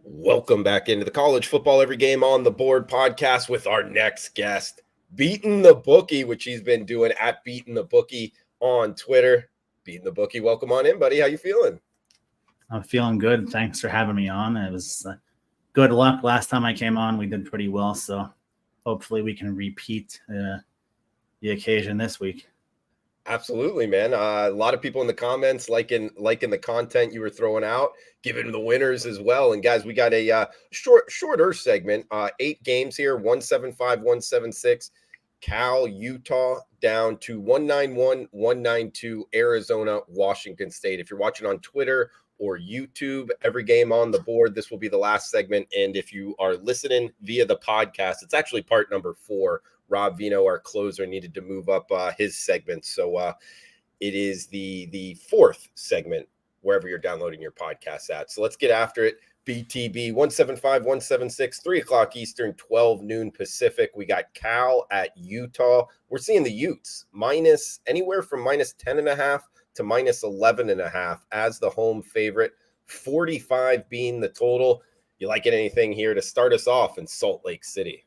Welcome back into the College Football Every Game on the Board podcast with our next guest, Beatin The Bookie, which he's been doing at Beatin The Bookie on Twitter. Beatin The Bookie, welcome on in, buddy. How you feeling? I'm feeling good. Thanks for having me on. It was good luck. Last time I came on, we did pretty well. So hopefully we can repeat the occasion this week. Absolutely, man. A lot of people in the comments liking the content you were throwing out, giving the winners as well. And guys, we got a shorter segment, 8 games here, 175, 176, Cal, Utah, down to 191, 192, Arizona, Washington State. If you're watching on Twitter or YouTube, Every Game on the Board, this will be the last segment. And if you are listening via the podcast, it's actually part number 4. Rob Vino, our closer, needed to move up his segment. So it is the 4th segment wherever you're downloading your podcasts at. So let's get after it. BTB 175, 176, 3 o'clock Eastern, 12 noon Pacific. We got Cal at Utah. We're seeing the Utes minus anywhere from minus 10.5 to minus 11.5 as the home favorite, 45 being the total. You like anything here to start us off in Salt Lake City?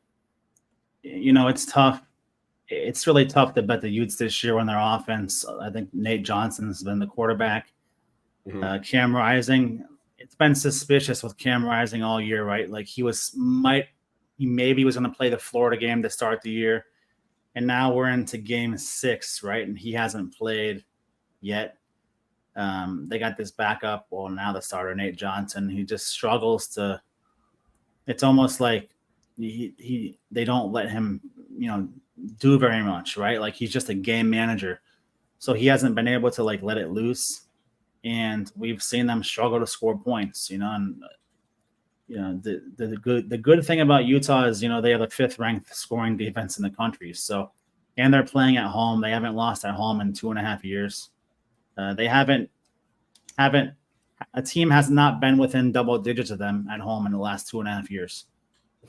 You know, it's tough. It's really tough to bet the Utes this year on their offense. I think Nate Johnson's been the quarterback. Cam Rising, it's been suspicious with Cam Rising all year, right? Like he maybe was going to play the Florida game to start the year. And now we're into game 6, right? And he hasn't played yet. They got this backup. Well, now the starter, Nate Johnson, he just struggles to. It's almost like they don't let him, do very much, right? Like he's just a game manager, so he hasn't been able to let it loose, and we've seen them struggle to score points. And the good thing about Utah is they are the 5th ranked scoring defense in the country. So, and they're playing at home. They haven't lost at home in 2.5 years. They haven't. A team has not been within double digits of them at home in the last 2.5 years.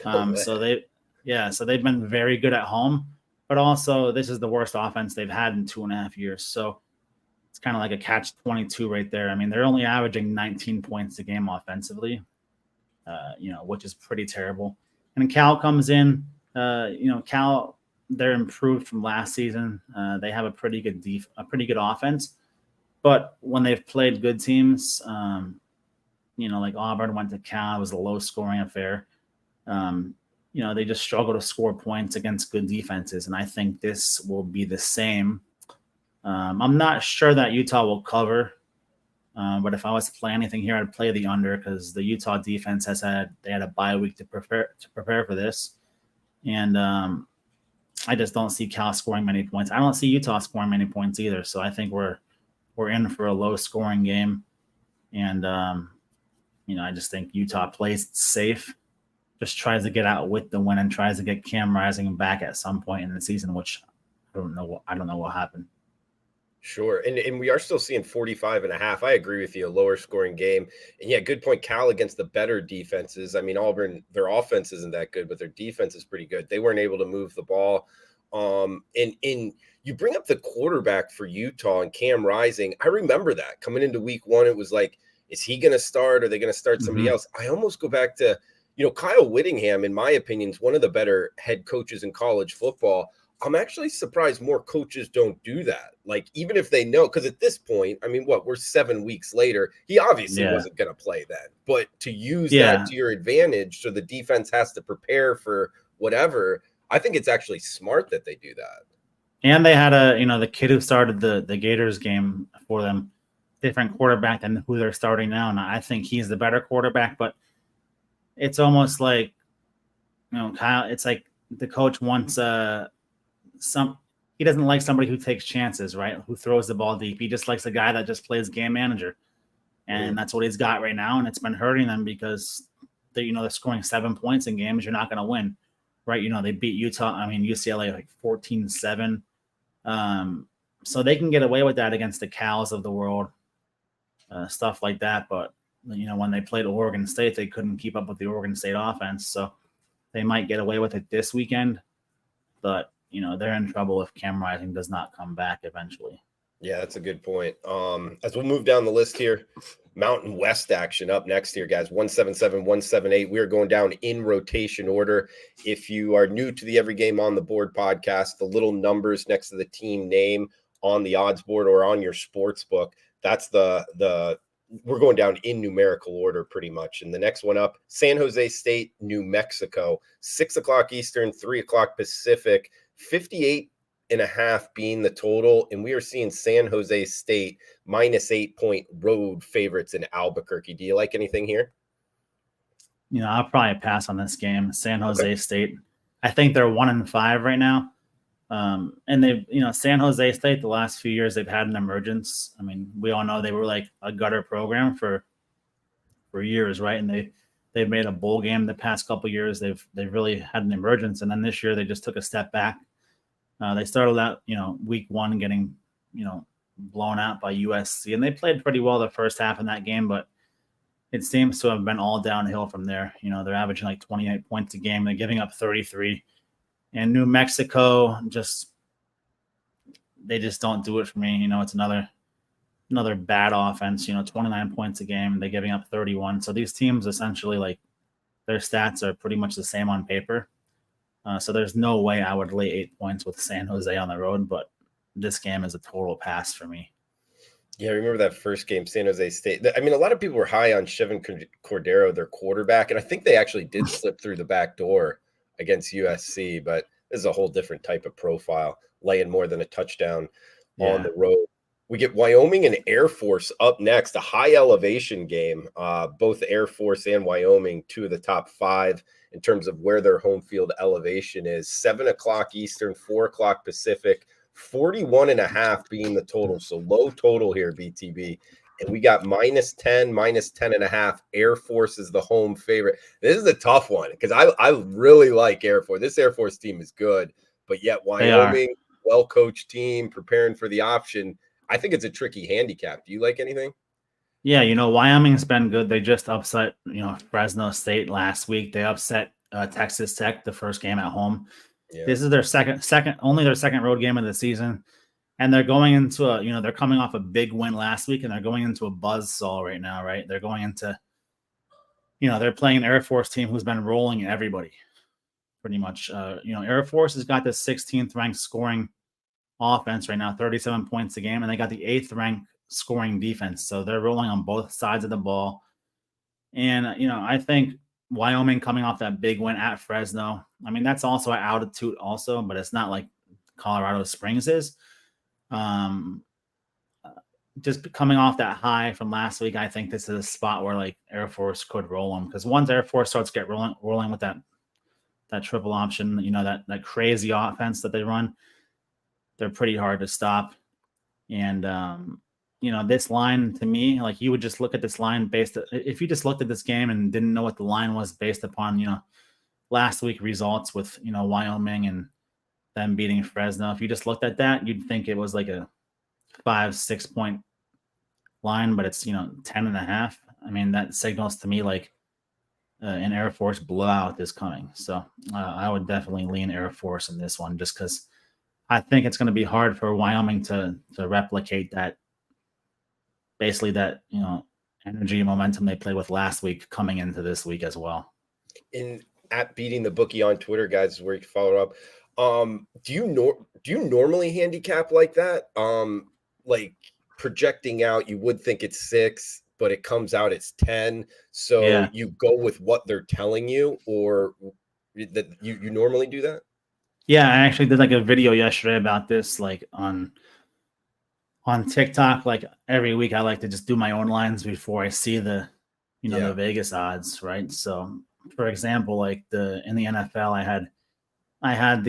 So they've been very good at home, but also this is the worst offense they've had in 2.5 years. So it's kind of like a catch-22 right there. I mean, they're only averaging 19 points a game offensively, which is pretty terrible. And Cal comes in, Cal, they're improved from last season. They have a pretty good offense, but when they've played good teams, like Auburn went to Cal, it was a low-scoring affair. They just struggle to score points against good defenses, and I think this will be the same. I'm not sure that Utah will cover, but if I was to play anything here, I'd play the under because the Utah defense had a bye week to prepare for this, and I just don't see Cal scoring many points. I don't see Utah scoring many points either, so I think we're in for a low-scoring game, and I just think Utah plays safe. Just tries to get out with the win and tries to get Cam Rising back at some point in the season, which I don't know what happened. Sure. And we are still seeing 45.5. I agree with you. A lower scoring game. And yeah, good point. Cal against the better defenses. I mean, Auburn, their offense isn't that good, but their defense is pretty good. They weren't able to move the ball. And you bring up the quarterback for Utah and Cam Rising. I remember that coming into week 1, it was like, is he going to start? Or are they going to start somebody else? I almost go back to, Kyle Whittingham, in my opinion, is one of the better head coaches in college football. I'm actually surprised more coaches don't do that. Like, even if they know, because at this point, I mean, we're 7 weeks later. He obviously wasn't going to play then. But to use that to your advantage so the defense has to prepare for whatever, I think it's actually smart that they do that. And they had the kid who started the Gators game for them, different quarterback than who they're starting now. And I think he's the better quarterback, but it's almost like, Kyle, it's like the coach wants he doesn't like somebody who takes chances, right? Who throws the ball deep. He just likes a guy that just plays game manager. And that's what he's got right now. And it's been hurting them because they're scoring 7 points in games. You're not going to win, right? They beat UCLA like 14-7. So they can get away with that against the Cals of the world, stuff like that. But when they played Oregon State, they couldn't keep up with the Oregon State offense. So they might get away with it this weekend, but they're in trouble if Cam Rising does not come back eventually. Yeah, that's a good point. As we'll move down the list here, Mountain West action up next here, guys. 177, 178. We are going down in rotation order. If you are new to the Every Game on the Board podcast, the little numbers next to the team name on the odds board or on your sports book, that's the we're going down in numerical order pretty much. And the next one up, San Jose State, New Mexico, 6 o'clock Eastern, 3 o'clock Pacific, 58.5 being the total. And we are seeing San Jose State -8-point road favorites in Albuquerque. Do you like anything here? I'll probably pass on this game. San Jose State, I think they're 1-5 right now. And they've, San Jose State, the last few years, they've had an emergence. I mean, we all know they were like a gutter program for years, right? And they've made a bowl game the past couple of years. They've really had an emergence. And then this year they just took a step back. They started out, week 1 getting, blown out by USC, and they played pretty well the first half in that game, but it seems to have been all downhill from there. They're averaging like 28 points a game. They're giving up 33. And New Mexico, they just don't do it for me. It's another bad offense, 29 points a game. They're giving up 31. So these teams essentially, like, their stats are pretty much the same on paper. So there's no way I would lay 8 points with San Jose on the road, but this game is a total pass for me. Yeah, I remember that first game, San Jose State. I mean, a lot of people were high on Chevin Cordero, their quarterback, and I think they actually did slip through the back door against USC, but this is a whole different type of profile, laying more than a touchdown on the road. We get Wyoming and Air Force up next, a high elevation game. Both Air Force and Wyoming, 2 of the top 5 in terms of where their home field elevation is. 7 o'clock Eastern, 4 o'clock Pacific, 41.5 being the total. So low total here, BTB. And we got -10, -10.5. Air Force is the home favorite. This is a tough one because I really like Air Force. This Air Force team is good, but yet Wyoming, well-coached team, preparing for the option. I think it's a tricky handicap. Do you like anything? Yeah, Wyoming's been good. They just upset, Fresno State last week. They upset Texas Tech the first game at home. Yeah. This is their only their second road game of the season. And they're going into they're coming off a big win last week, and they're going into a buzzsaw right now, right? They're going into, they're playing an Air Force team who's been rolling everybody pretty much. Air Force has got the 16th ranked scoring offense right now, 37 points a game, and they got the 8th ranked scoring defense. So they're rolling on both sides of the ball. And, I think Wyoming coming off that big win at Fresno, I mean, that's also at altitude also, but it's not like Colorado Springs is. Just coming off that high from last week, I think this is a spot where like Air Force could roll them, because once Air Force starts get rolling with that triple option, that crazy offense that they run, they're pretty hard to stop. And this line, to me, like, you would just look at this line if you just looked at this game and didn't know what the line was based upon last week results with Wyoming and them beating Fresno. If you just looked at that, you'd think it was like a 5-6 point line, but it's 10.5. I mean, that signals to me like an Air Force blowout is coming. So I would definitely lean Air Force in this one, just because I think it's going to be hard for Wyoming to replicate that, basically that energy and momentum they played with last week coming into this week as well. In at Beating the Bookie on Twitter, guys, is where you can follow up. Do you normally handicap like that? Like projecting out, you would think it's 6, but it comes out it's 10. So you go with what they're telling you, or that you normally do that? Yeah, I actually did like a video yesterday about this, like on TikTok. Like every week I like to just do my own lines before I see the the Vegas odds, right? So for example, like in the NFL, I had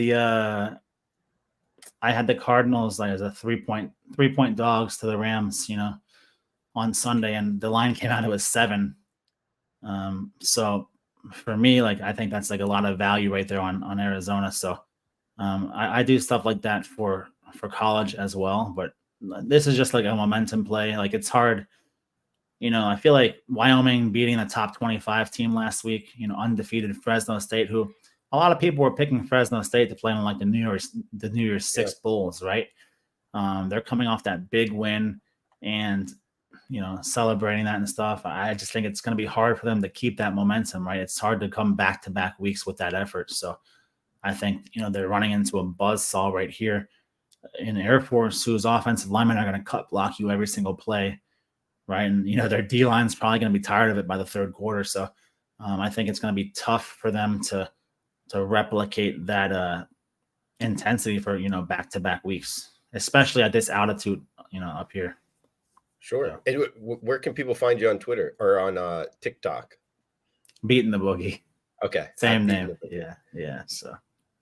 the Cardinals like as a 3-point dogs to the Rams, on Sunday, and the line came out, it was 7. So for me, like, I think that's like a lot of value right there on Arizona. So I do stuff like that for college as well, but this is just like a momentum play. Like, it's hard. I feel like Wyoming beating the top 25 team last week, undefeated Fresno State, who a lot of people were picking Fresno State to play on like the New Year's Six Bulls, right? They're coming off that big win, and celebrating that and stuff. I just think it's going to be hard for them to keep that momentum, right? It's hard to come back-to-back weeks with that effort. So I think, they're running into a buzzsaw right here in Air Force, whose offensive linemen are going to cut block you every single play, right? And, their D-line is probably going to be tired of it by the third quarter. So I think it's going to be tough for them to replicate that intensity for, back-to-back weeks, especially at this altitude, up here. Sure. Yeah. And where can people find you on Twitter or on TikTok? Beatin The Bookie. Okay. Same name. Yeah. So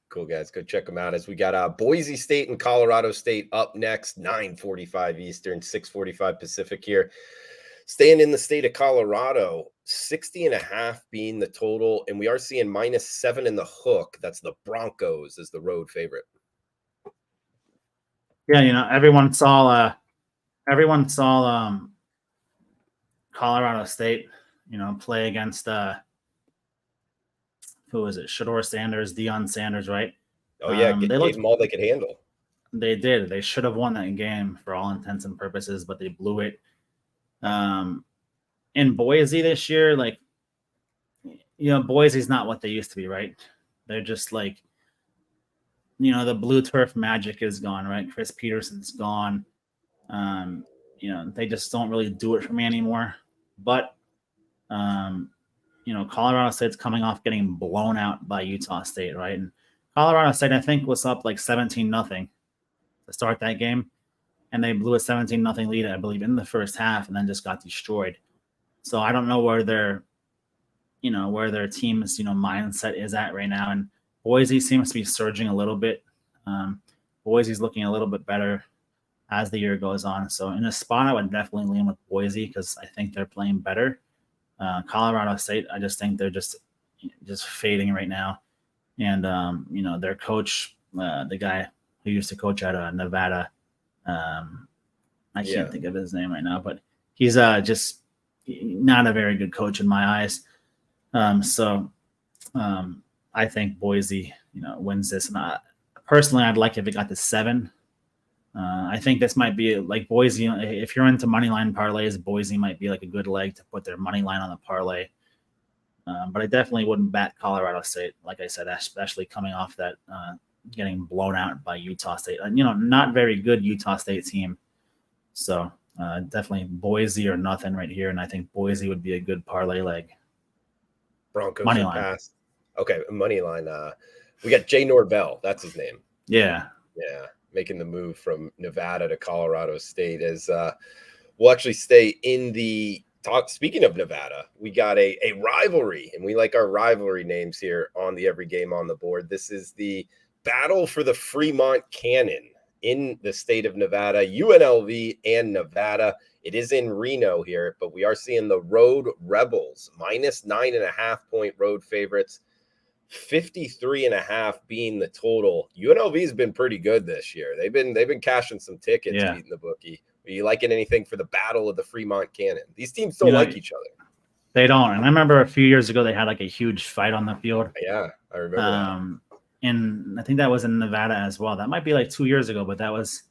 cool, guys. Go check them out. As we got Boise State and Colorado State up next, 9:45 Eastern, 6:45 Pacific here. Staying in the state of Colorado, 60.5 being the total, and we are seeing -7 in the hook. That's the Broncos as the road favorite. Yeah, everyone saw Colorado State, play against who is it? Shador Sanders, Deion Sanders, right? Oh yeah, they gave them all they could handle. They did. They should have won that game for all intents and purposes, but they blew it. In Boise this year, Boise's not what they used to be, right? They're just the blue turf magic is gone, right? Chris Peterson's gone. They just don't really do it for me anymore. But, Colorado State's coming off getting blown out by Utah State, right? And Colorado State, I think, was up 17-0 to start that game. And they blew a 17-0 lead, I believe, in the first half and then just got destroyed. So I don't know where their team's, mindset is at right now. And Boise seems to be surging a little bit. Boise's looking a little bit better as the year goes on. So in a spot, I would definitely lean with Boise because I think they're playing better. Colorado State, I just think they're just fading right now. And, their coach, the guy who used to coach at Nevada, I can't think of his name right now, but he's just not a very good coach in my eyes. So I think Boise, wins this. And personally, I'd like if it got to 7. I think this might be Boise. If you're into money line parlays, Boise might be a good leg to put their money line on the parlay. But I definitely wouldn't bet Colorado State, like I said, especially coming off that getting blown out by Utah State. Not very good Utah State team. So definitely Boise or nothing right here, and I think Boise would be a good parlay leg. Broncos money line. Pass. Okay, money line. We got Jay Norvell. That's his name. Yeah. Making the move from Nevada to Colorado State. As we'll actually stay in the talk. Speaking of Nevada, we got a rivalry, and we like our rivalry names here on the Every Game on the Board. This is the battle for the Fremont Cannon in the state of Nevada, UNLV and Nevada. It is in Reno here, but we are seeing the Road Rebels -9.5 point road favorites. 53.5 being the total. UNLV has been pretty good this year. They've been cashing some tickets, Beating the Bookie. Are you liking anything for the battle of the Fremont Cannon? These teams don't like each other. They don't. And I remember a few years ago they had a huge fight on the field. Yeah, I remember that. And I think that was in Nevada as well. That might be 2 years ago, but that was,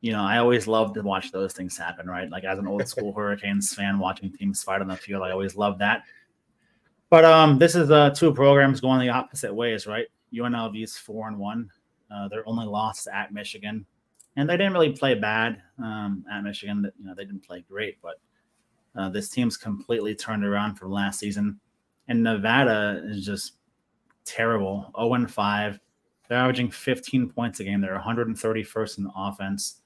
I always loved to watch those things happen, right? As an old school Hurricanes fan, watching teams fight on the field, I always loved that. But this is two programs going the opposite ways, right? UNLV's 4-1. Their only loss at Michigan, and they didn't really play bad at Michigan. They didn't play great, but this team's completely turned around from last season. And Nevada is just terrible, 0-5. They're averaging 15 points a game. They're 131st in offense,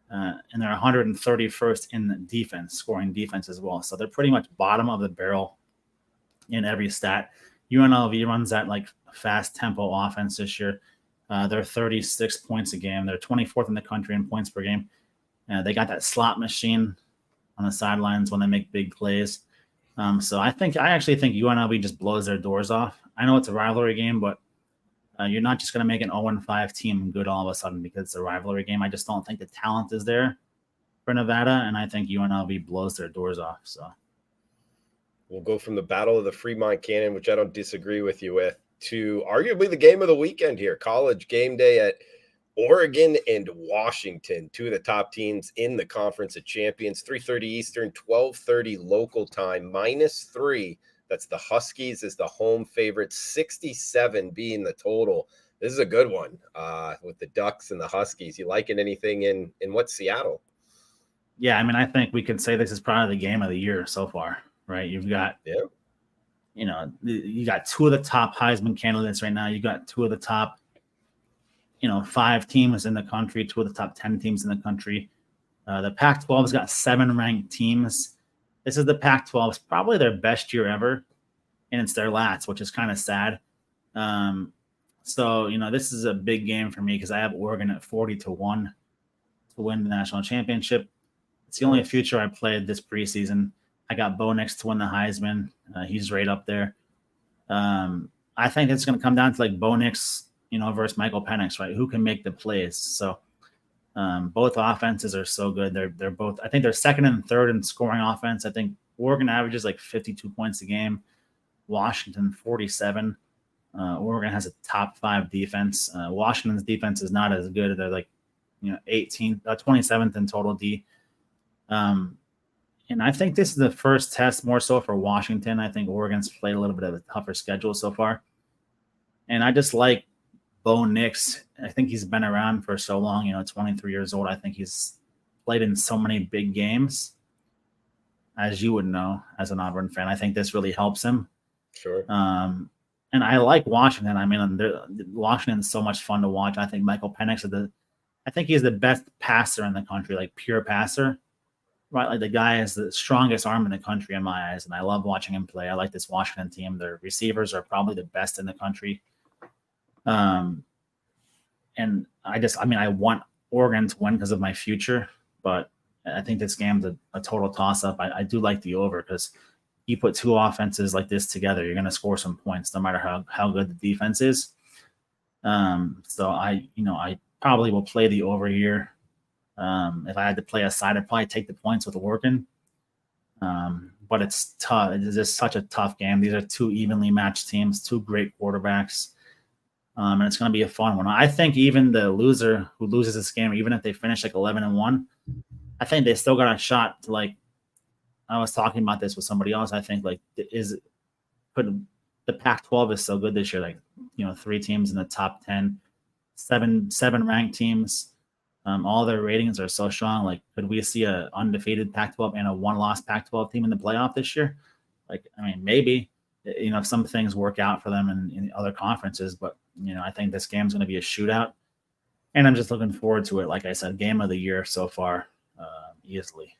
and they're 131st in defense, scoring defense as well. So they're pretty much bottom of the barrel in every stat. UNLV runs that fast tempo offense this year. They're 36 points a game. They're 24th in the country in points per game. They got that slot machine on the sidelines when they make big plays. So I actually think UNLV just blows their doors off. I know it's a rivalry game, but you're not just going to make an 0-5 team good all of a sudden because it's a rivalry game. I just don't think the talent is there for Nevada, and I think UNLV blows their doors off. So we'll go from the battle of the Fremont Cannon, which I don't disagree with you with, to arguably the game of the weekend here, College game day at Oregon and Washington, two of the top teams in the Conference of Champions. 3:30 Eastern, 12:30 local time, -3. That's the Huskies as the home favorite, 67 being the total. This is a good one with the Ducks and the Huskies. You liking anything in what, Seattle? Yeah, I mean, I think we can say this is probably the game of the year so far, right? You've got, Yeah, you got two of the top Heisman candidates right now. You got two of the top, 5 teams in the country, two of the top 10 teams in the country. The Pac-12 has got 7 ranked teams. This is the Pac-12's probably their best year ever, and it's their last, which is kind of sad. So this is a big game for me because I have Oregon at 40-1 to win the national championship. It's the only future I played this preseason. I got Bo Nix to win the Heisman. He's right up there. I think it's going to come down to like Bo Nix, versus Michael Penix, right? Who can make the plays? So both offenses are so good. They're both. I think they're second and third in scoring offense. I think Oregon averages like 52 points a game. Washington 47. Oregon has a top 5 defense. Washington's defense is not as good. They're like 27th in total D. And I think this is the first test more so for Washington. I think Oregon's played a little bit of a tougher schedule so far. And I just like Bo Nix. I think he's been around for so long, 23 years old. I think he's played in so many big games, as you would know as an Auburn fan. I think this really helps him. sure. And I like Washington. I mean, Washington's so much fun to watch. I think Michael Penix I think he's the best passer in the country, like pure passer. Right, like the guy has the strongest arm in the country in my eyes, and I love watching him play. I like this Washington team. Their receivers are probably the best in the country. And I want Oregon to win because of my future, but I think this game's a total toss-up. I do like the over because you put two offenses like this together, you're going to score some points no matter how good the defense is. So I probably will play the over here. If I had to play a side, I'd probably take the points with Oregon. But it's tough. It is just such a tough game. These are two evenly matched teams, two great quarterbacks. And it's going to be a fun one. I think even the loser who loses this game, even if they finish like 11-1, I think they still got a shot to like. I was talking about this with somebody else. I think like the Pac-12 is so good this year. Like 3 teams in the top 10, seven ranked teams. All their ratings are so strong. Like, could we see an undefeated Pac-12 and a 1-loss Pac-12 team in the playoff this year? Like, I mean, maybe, if some things work out for them in other conferences, but, I think this game's going to be a shootout. And I'm just looking forward to it. Like I said, game of the year so far, easily.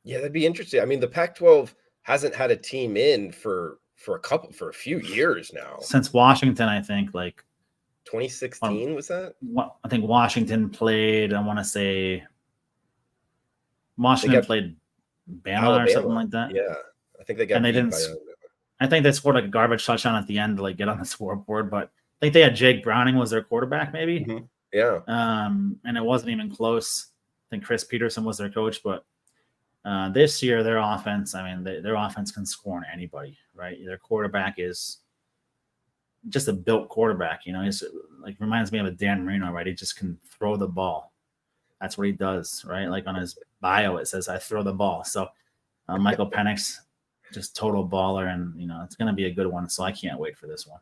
Yeah, that'd be interesting. I mean, the Pac-12 hasn't had a team in for a few years now. Since Washington, I think, like, 2016 was that? I think Washington played. I want to say Washington played Bama Alabama or something like that. Yeah, I think they got. And they didn't. I think they scored like a garbage touchdown at the end to like get on the scoreboard. But I think they had Jake Browning was their quarterback, maybe. Mm-hmm. Yeah. And it wasn't even close. I think Chris Peterson was their coach, but this year their offense. I mean, their offense can score on anybody, right? Their quarterback is just a built quarterback, he's like reminds me of a Dan Marino, right? He just can throw the ball. That's what he does, right? Like on his bio, it says I throw the ball. So Michael Penix, just total baller, and it's going to be a good one. So I can't wait for this one.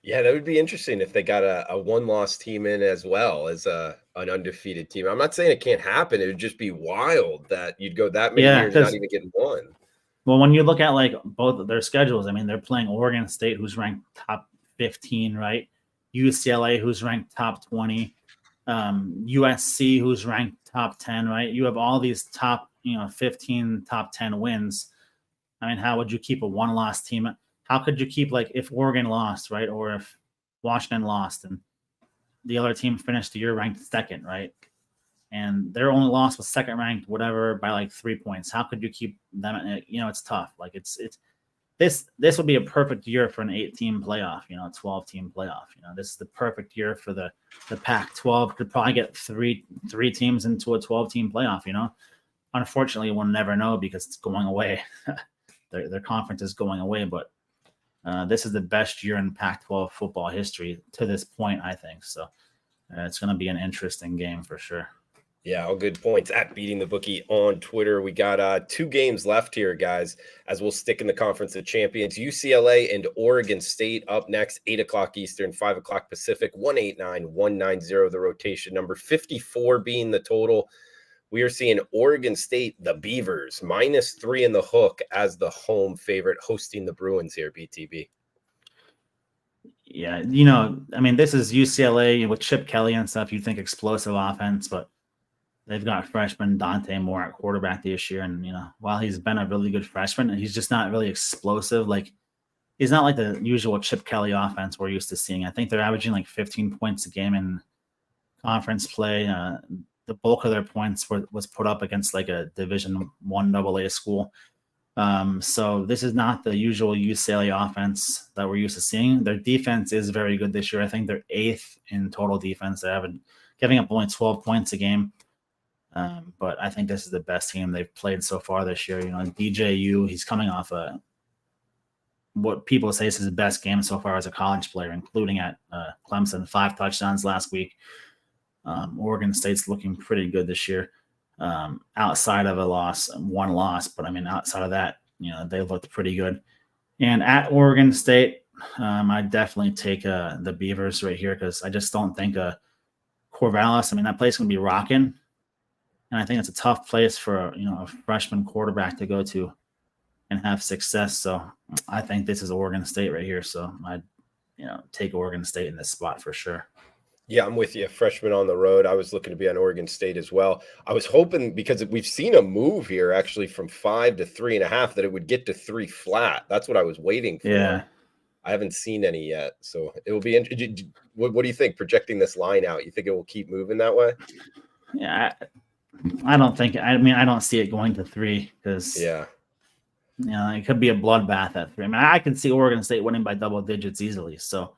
Yeah, that would be interesting if they got a 1-loss team in as well as an undefeated team. I'm not saying it can't happen. It would just be wild that you'd go that many years not even getting one. Well, when you look at like both of their schedules, I mean, they're playing Oregon State, who's ranked top 15, right? UCLA, who's ranked top 20, USC, who's ranked top 10, right? You have all these top, 15, top 10 wins. I mean, how would you keep a 1-loss team? How could you keep, like, if Oregon lost, right? Or if Washington lost and the other team finished the year ranked second, right? And their only loss was second ranked, whatever, by like 3 points. How could you keep them? It's tough. Like this would be a perfect year for an 8-team playoff, a 12-team playoff. This is the perfect year for the Pac-12. Could probably get three teams into a 12-team playoff. Unfortunately, we'll never know because it's going away. Their conference is going away, but this is the best year in Pac-12 football history to this point, I think. So It's going to be an interesting game for sure. Yeah, all good points. At Beating the Bookie on Twitter. We got 2 games left here, guys, as we'll stick in the Conference of Champions. UCLA and Oregon State up next, 8 o'clock Eastern, 5 o'clock Pacific, 189, 190, the rotation number, 54 being the total. We are seeing Oregon State, the Beavers, -3 in the hook as the home favorite, hosting the Bruins here, BTB. Yeah, I mean, this is UCLA with Chip Kelly and stuff. You think explosive offense, but they've got freshman Dante Moore at quarterback this year. And, while he's been a really good freshman, he's just not really explosive. Like, he's not like the usual Chip Kelly offense we're used to seeing. I think they're averaging like 15 points a game in conference play. The bulk of their points was put up against like a Division I AA school. So this is not the usual UCLA offense that we're used to seeing. Their defense is very good this year. I think they're 8th in total defense. They haven't giving up only 12 points a game. But I think this is the best team they've played so far this year. DJU, he's coming off what people say is his best game so far as a college player, including at Clemson, 5 touchdowns last week. Oregon State's looking pretty good this year, outside of one loss. But I mean, outside of that, they looked pretty good. And at Oregon State, I definitely take the Beavers right here because I just don't think Corvallis. I mean, that place can be rocking. And I think it's a tough place for a freshman quarterback to go to and have success. So I think this is Oregon State right here. So I'd take Oregon State in this spot for sure. Yeah, I'm with you. Freshman on the road. I was looking to be on Oregon State as well. I was hoping, because we've seen a move here actually from 5 to 3.5, that it would get to 3 flat. That's what I was waiting for. Yeah. I haven't seen any yet. So it will be interesting. What do you think, projecting this line out? You think it will keep moving that way? Yeah. I don't think. I mean, I don't see it going to 3 because it could be a bloodbath at 3. I mean, I can see Oregon State winning by double digits easily. So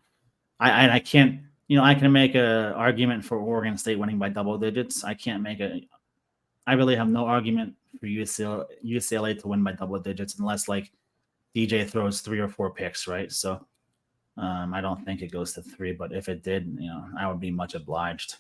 I can't. I can make an argument for Oregon State winning by double digits. I can't make I really have no argument for UCLA to win by double digits unless like DJ throws 3 or 4 picks, right? So I don't think it goes to 3. But if it did, I would be much obliged.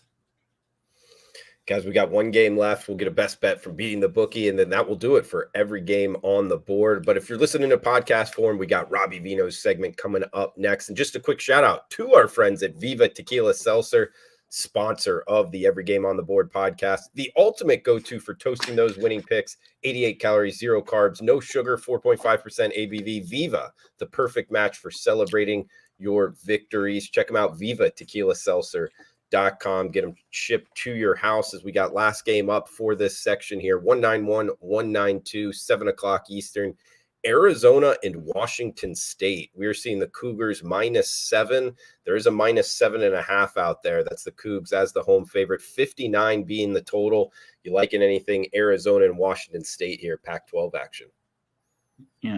Guys, we got 1 game left. We'll get a best bet from Beating the Bookie, and then that will do it for every game on the board. But if you're listening to podcast form, we got Robbie Vino's segment coming up next. And just a quick shout out to our friends at Viva Tequila Seltzer, sponsor of the Every Game on the Board podcast, the ultimate go-to for toasting those winning picks. 88 calories, 0 carbs, no sugar, 4.5% ABV. Viva, the perfect match for celebrating your victories. Check them out, Viva Tequila Seltzer. Get them shipped to your house. As we got last game up for this section here, 191, 192, 7 o'clock Eastern, Arizona and Washington State. We're seeing the Cougars -7. There is a -7.5 out there. That's the Cougs as the home favorite, 59 being the total. You liking anything Arizona and Washington State here, Pac-12 action?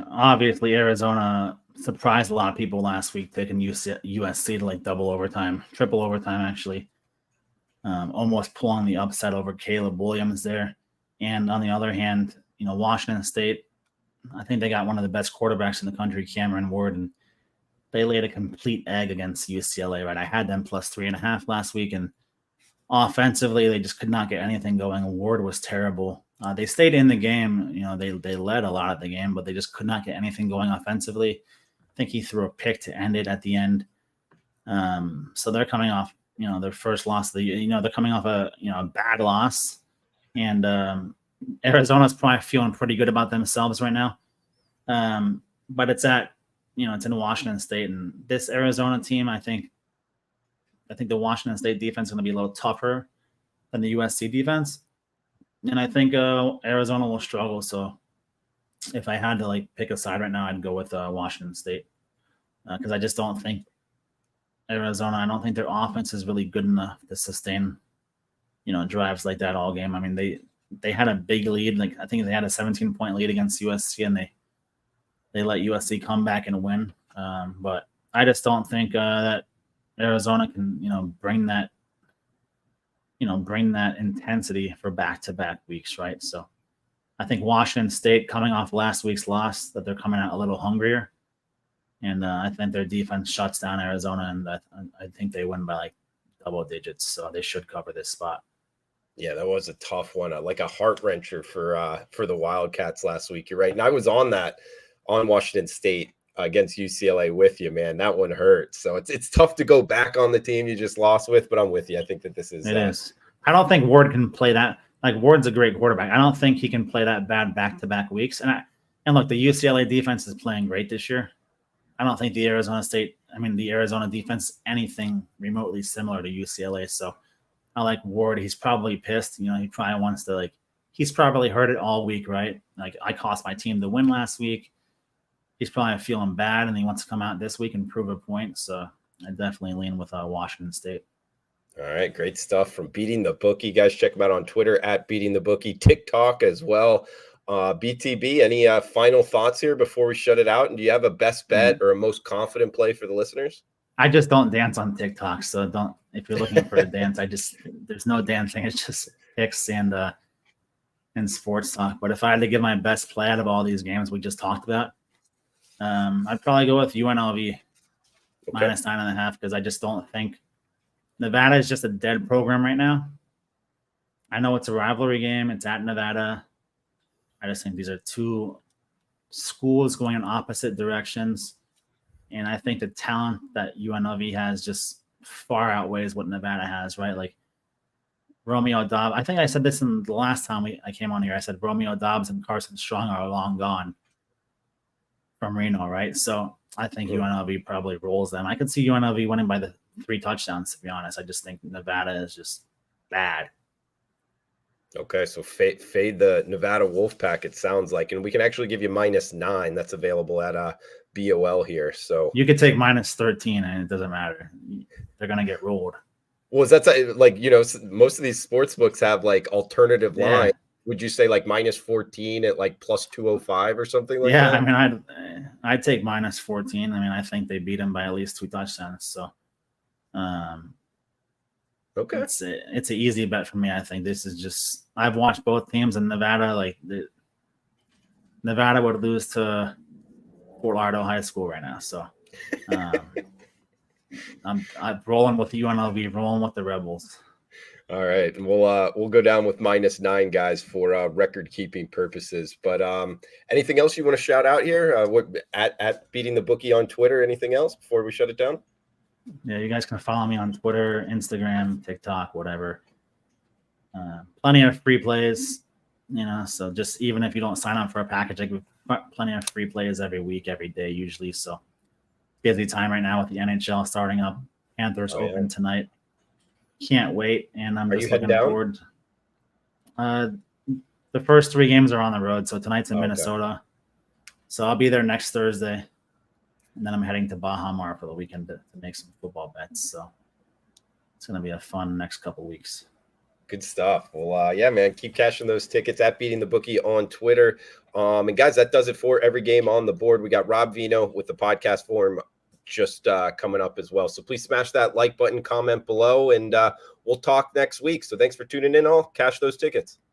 Obviously Arizona surprised a lot of people last week, taking USC to like triple overtime, actually. Almost pulling the upset over Caleb Williams there. And on the other hand, Washington State, I think they got one of the best quarterbacks in the country, Cameron Ward, and they laid a complete egg against UCLA, right? I had them +3.5 last week, and offensively, they just could not get anything going. Ward was terrible. They stayed in the game. They led a lot of the game, but they just could not get anything going offensively. I think he threw a pick to end it at the end. So they're coming off, their first loss of the year. They're coming off a bad loss, and Arizona's probably feeling pretty good about themselves right now. But it's it's in Washington State, and this Arizona team, I think the Washington State defense is going to be a little tougher than the USC defense. And I think Arizona will struggle. So if I had to pick a side right now, I'd go with Washington State because I just don't think Arizona. I don't think their offense is really good enough to sustain, drives like that all game. I mean, they had a big lead. I think they had a 17-point lead against USC, and they let USC come back and win. But I just don't think that Arizona can, bring that intensity for back-to-back weeks, right? So I think Washington State, coming off last week's loss, that they're coming out a little hungrier. And I think their defense shuts down Arizona, and I think they win by double digits, so they should cover this spot. Yeah, that was a tough one, like a heart wrencher for the Wildcats last week. You're right, and I was on Washington State against UCLA with you, man. That one hurt. So it's tough to go back on the team you just lost with, but I'm with you. I think that this is it is. I don't think Ward can play that. Like, Ward's a great quarterback. I don't think he can play that bad back-to-back weeks. And look, the UCLA defense is playing great this year. I don't think the Arizona defense is anything remotely similar to UCLA. So I like Ward. He's probably pissed. He probably wants to, he's probably heard it all week, right? Like, I cost my team the win last week. He's probably feeling bad, and he wants to come out this week and prove a point. So I definitely lean with Washington State. All right, great stuff from Beating the Bookie. Guys, check him out on Twitter at Beating the Bookie, TikTok as well. BTB, any final thoughts here before we shut it out? And do you have a best bet or a most confident play for the listeners? I just don't dance on TikTok, so don't. If you're looking for a dance, there's no dancing. It's just picks and sports talk. But if I had to give my best play out of all these games we just talked about, I'd probably go with UNLV minus 9.5, because I just don't think Nevada is just a dead program right now. I know it's a rivalry game. It's at Nevada. I just think these are two schools going in opposite directions. And I think the talent that UNLV has just far outweighs what Nevada has, right? Like, Romeo Dobbs. I think I said this in the last time I came on here. I said Romeo Dobbs and Carson Strong are long gone from Reno, right? So I think UNLV probably rolls them. I could see UNLV winning by the 3 touchdowns, to be honest. I just think Nevada is just bad. Okay, so fade the Nevada Wolfpack, it sounds like. And we can actually give you -9. That's available at BOL here. So you could take -13, and it doesn't matter. They're going to get rolled. Well, that's most of these sports books have alternative line. Would you say -14 at +205 or something like that? Yeah, I mean, I'd take -14. I mean, I think they beat them by at least 2 touchdowns. So, okay, it's an easy bet for me. I think this is just, I've watched both teams, and Nevada, Nevada would lose to Fort Lauderdale High School right now. So, I'm rolling with UNLV, rolling with the Rebels. All right, and we'll go down with -9, guys, for record keeping purposes. But anything else you want to shout out here? What at Beating the Bookie on Twitter? Anything else before we shut it down? Yeah, you guys can follow me on Twitter, Instagram, TikTok, whatever. Plenty of free plays, So just, even if you don't sign up for a package, I give plenty of free plays every week, every day, usually. So busy time right now with the NHL starting up. Panthers open tonight. Can't wait, and I'm just looking forward. The first 3 games are on the road, so tonight's in Minnesota. So I'll be there next Thursday, and then I'm heading to Baja Mar for the weekend to make some football bets. So it's going to be a fun next couple weeks. Good stuff. Well, yeah, man, keep cashing those tickets at Beating the Bookie on Twitter. And guys, that does it for every game on the board. We got Rob Vino with the podcast forum just coming up as well. So please smash that like button, comment below, and we'll talk next week. So thanks for tuning in all. Cash those tickets.